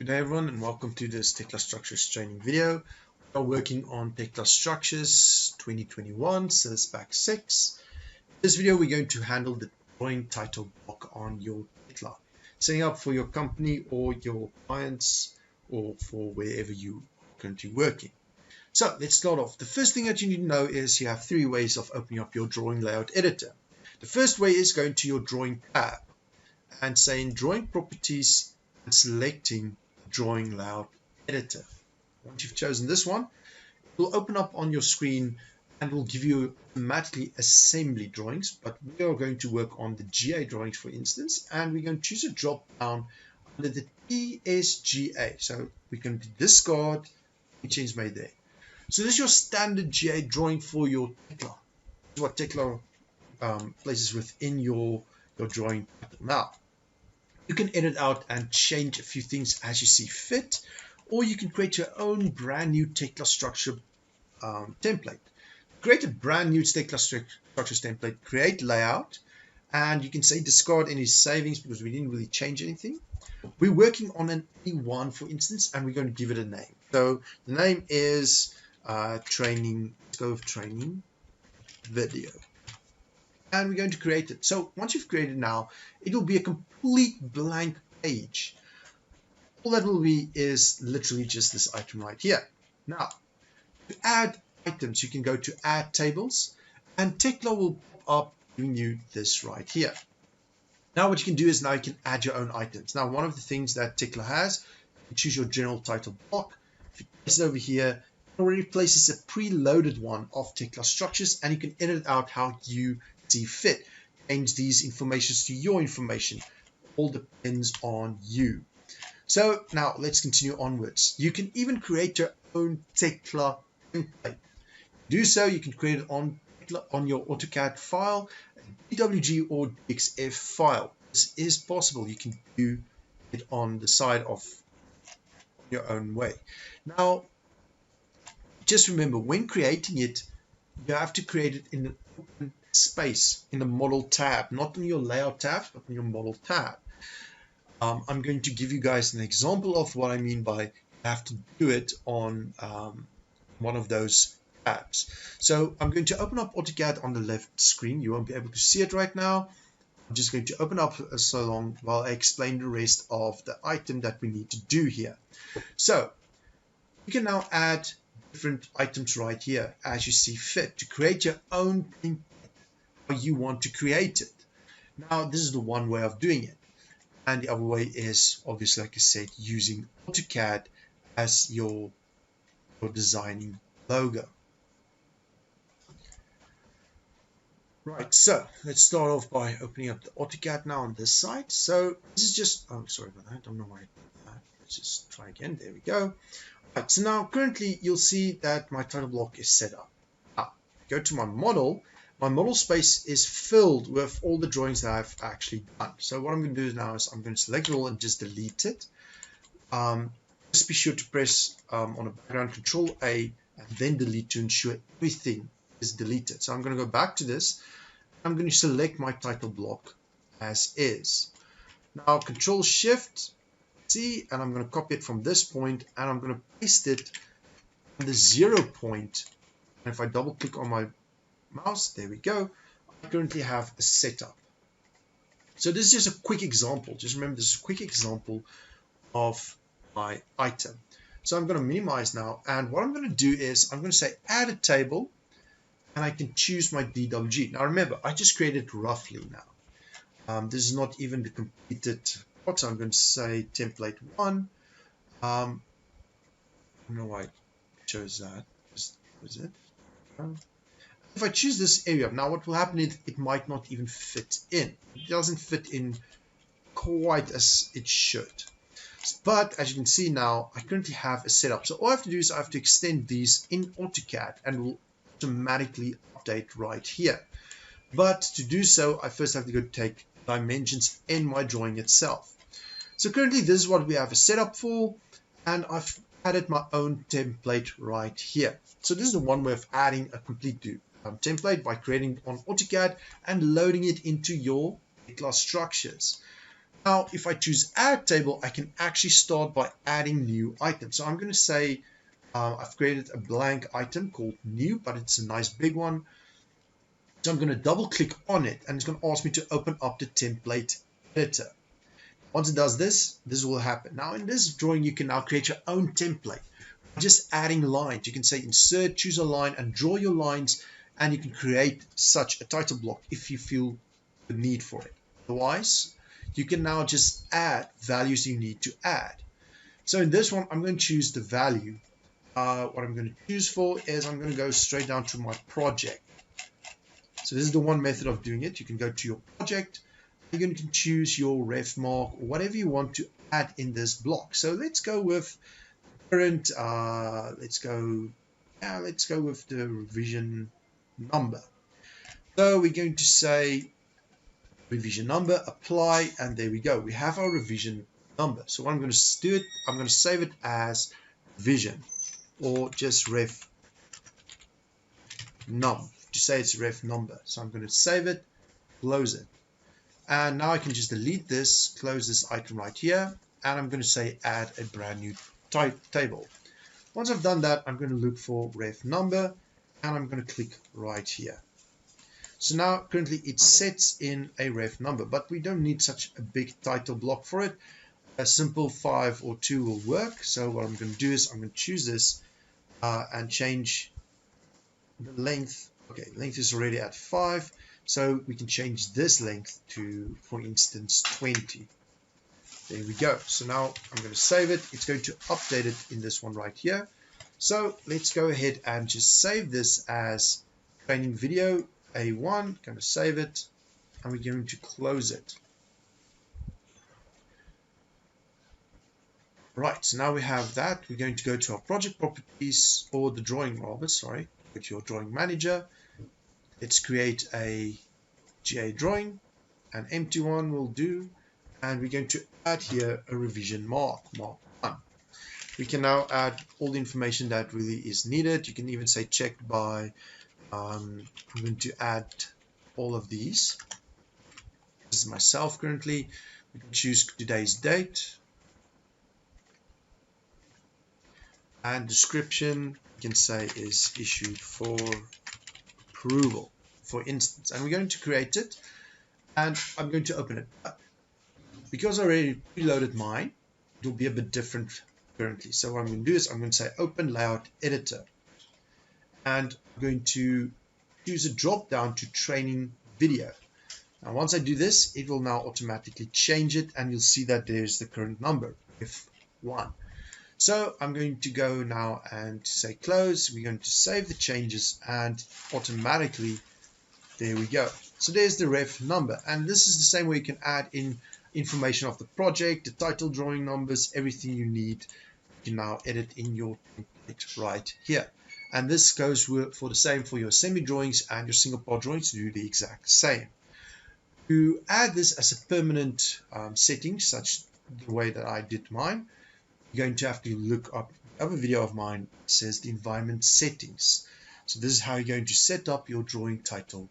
Good day everyone and welcome to this Tekla Structures training video. We are working on Tekla Structures 2021 SysPack 6. In this video we're going to handle the drawing title block on your Tekla, setting up for your company or your clients or for wherever you are currently working. So let's start off. The first thing that you need to know is you have three ways of opening up your drawing layout editor. The first way is going to your drawing tab and saying drawing properties and selecting drawing layout editor. Once you've chosen this one, it will open up on your screen and will give you automatically assembly drawings, but we are going to work on the GA drawings for instance, and we're going to choose a drop down under the PSGA, so we can discard any change made there. So this is your standard GA drawing for your Tekla. This is what Tekla places within your drawing. Now you can edit out and change a few things as you see fit, or you can create your own brand new Tekla structure template. Create a brand new Tekla structures template, create layout, and you can say discard any savings because we didn't really change anything. We're working on an E1 for instance, and we're going to give it a name. So the name is training, let's go with training video. And we're going to create it. So once you've created now, it will be a complete blank page. All that will be is literally just this item right here. Now, to add items, you can go to add tables and Tekla will pop up giving you this right here. Now what you can do is now you can add your own items. Now one of the things that Tekla has, you choose your general title block. If you place it over here, it already places a preloaded one of Tekla structures and you can edit out how you see fit. Change these informations to your information. All depends on you. So now let's continue onwards. You can even create your own Tekla template. To do so, you can create it on your AutoCAD file, DWG or DXF file. This is possible. You can do it on the side of your own way. Now, just remember, when creating it, you have to create it in an open space in the model tab, not in your layout tab, but in your model tab. I'm going to give you guys an example of what I mean by you have to do it on one of those tabs. So I'm going to open up AutoCAD on the left screen. You won't be able to see it right now. I'm just going to open up so long while I explain the rest of the item that we need to do here. So you can now add different items right here as you see fit to create your own template how you want to create it. Now this is the one way of doing it, and the other way is obviously, like I said, using AutoCAD as your designing logo. Right, so let's start off by opening up the AutoCAD now on this side. So this is just, oh sorry about that, I don't know why I did that. Let's just try again. There we go. Right, so now currently you'll see that my title block is set up. Now, go to my model. My model space is filled with all the drawings that I've actually done. So what I'm going to do now is I'm going to select it all and just delete it. Just be sure to press on a background Control A and then delete to ensure everything is deleted. So I'm going to go back to this. I'm going to select my title block as is. Now Control Shift C, and I'm going to copy it from this point and I'm going to paste it on the 0 point. And if I double click on my mouse, there we go, I currently have a setup. So this is just a quick example. Just remember, this is a quick example of my item. So I'm going to minimize now, and what I'm going to do is I'm going to say add a table, and I can choose my DWG. Now remember, I just created roughly now. This is not even the completed part, so I'm going to say template 1. I don't know why I chose that. Was it? If I choose this area, now what will happen is it might not even fit in. It doesn't fit in quite as it should. But as you can see now, I currently have a setup. So all I have to do is I have to extend these in AutoCAD and it will automatically update right here. But to do so, I first have to go take dimensions in my drawing itself. So currently this is what we have a setup for, and I've added my own template right here. So this is the one way of adding a complete template by creating on AutoCAD and loading it into your Tekla structures. Now, if I choose add table, I can actually start by adding new items. So I'm going to say I've created a blank item called new, but it's a nice big one. So I'm going to double click on it, and it's going to ask me to open up the template editor. Once it does this, this will happen. Now in this drawing, you can now create your own template. Just adding lines. You can say insert, choose a line, and draw your lines, and you can create such a title block if you feel the need for it. Otherwise, you can now just add values you need to add. So in this one, I'm going to choose the value. What I'm going to choose for is I'm going to go straight down to my project. So this is the one method of doing it. You can go to your project. You're going to choose your ref mark or whatever you want to add in this block. So let's go with current. Let's go with the revision number. So we're going to say revision number, apply, and there we go. We have our revision number. So what I'm going to do, I'm going to save it as revision or just ref num to say it's ref number. So I'm going to save it, close it. And now I can just delete this, close this item right here, and I'm going to say add a brand new table. Once I've done that, I'm going to look for ref number, and I'm going to click right here. So now currently it sets in a ref number, but we don't need such a big title block for it. A simple 5 or 2 will work. So what I'm going to do is I'm going to choose this and change the length. Okay, length is already at 5. So we can change this length to, for instance, 20. There we go. So now I'm going to save it. It's going to update it in this one right here. So let's go ahead and just save this as training video A1. Going to save it, and we're going to close it. Right, so now we have that. We're going to go to our project properties, or the drawing rather, sorry. Go to your drawing manager. Let's create a GA drawing. An empty one will do. And we're going to add here a revision mark 1. We can now add all the information that really is needed. You can even say checked by, I'm going to add all of these. This is myself currently. We can choose today's date. And description, we can say is issued for approval, for instance. And we're going to create it. And I'm going to open it up. Because I already preloaded mine, it will be a bit different currently. So what I'm going to do is I'm going to say open layout editor. And I'm going to use a drop down to training video. Now once I do this, it will now automatically change it, and you'll see that there's the current number, F1. So I'm going to go now and say close. We're going to save the changes, and automatically, there we go. So there's the ref number, and this is the same way you can add in information of the project, the title, drawing numbers, everything you need. You can now edit in your template right here. And this goes for the same for your semi drawings and your single part drawings to do the exact same. To add this as a permanent setting, such the way that I did mine, you're going to have to look up. I have a video of mine that says the environment settings. So this is how you're going to set up your drawing title